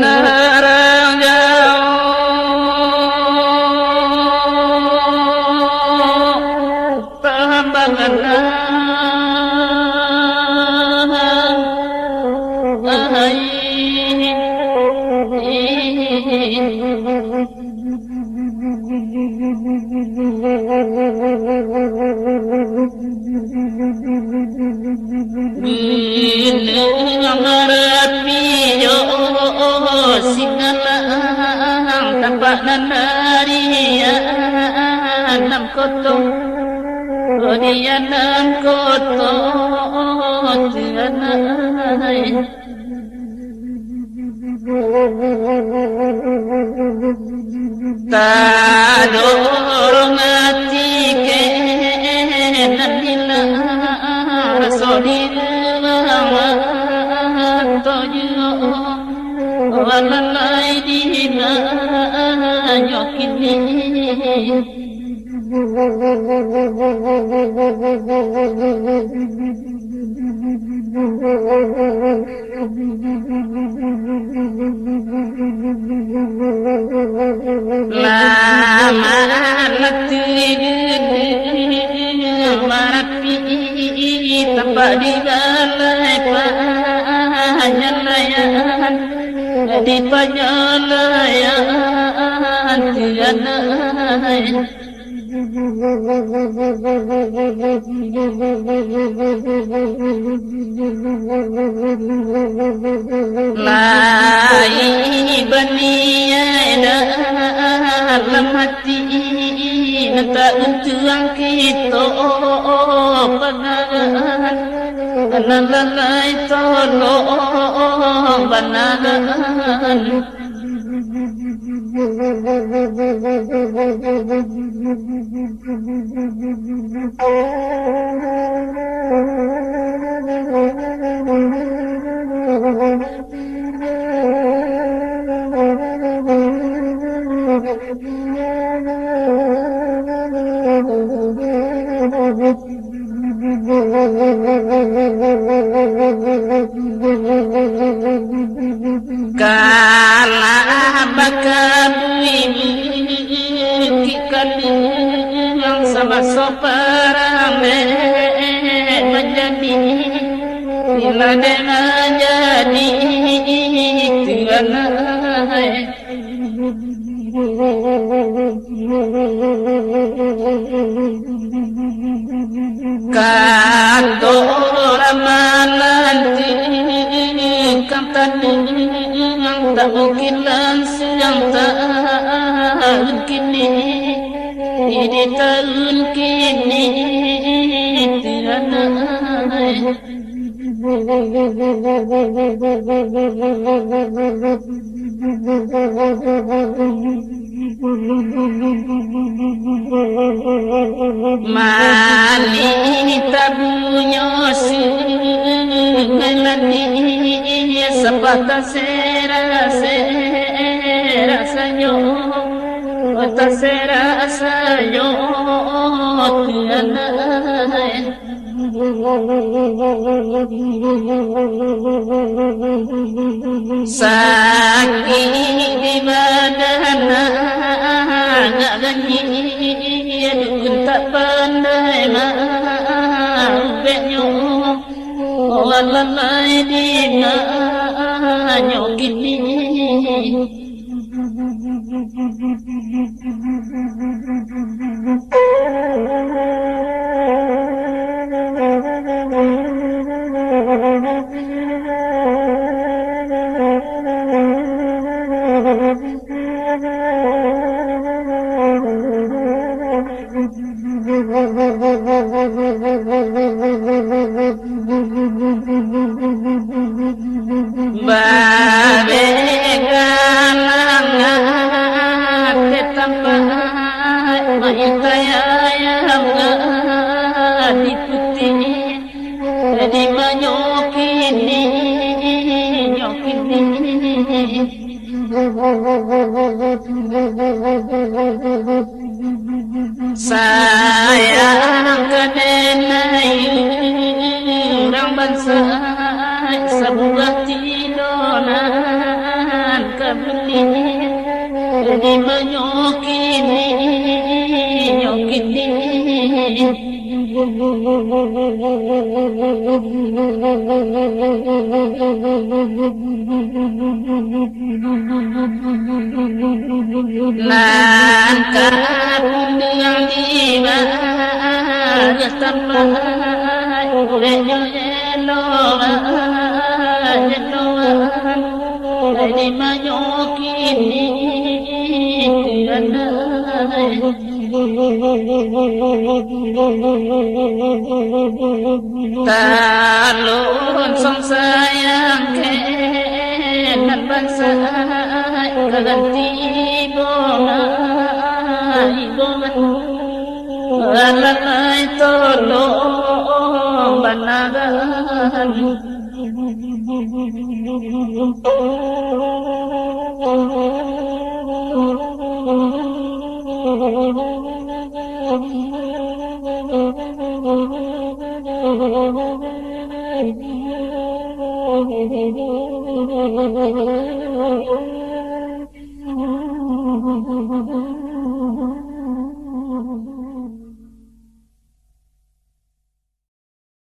Narang jauh tambangan tampak nanarian nam kotong kodian nam kotong tianai tadorong ati ke nanila rasolila tojo walalai dina nyokini lama letih marapi tempat di balai panjalayan di panjalayan tianai lai baniya dalam hati nata untuang kita panangan lalai tolong panangan kalah bakabui kikadang sama soparame menjadi bila dengan jadi tianai kantor amalanti kamtani tak mungkin langsung tak kini ini tahun kini tianai mani tabunya sengelani sepatah serasanya tak serasanya tianai sakit di badan nak ganyi dukun tak pandai maafnya walalai dina nyokini babegalangan ketampak maitayayam diputi di manyokini nyokini sayang kenenai orang bangsa sebuah bonan kabni di manyokini nyokini lan kabni di ma tamai lo di manyokini talon song sayang kenan bangsa ganti bonga alalai tolong banagan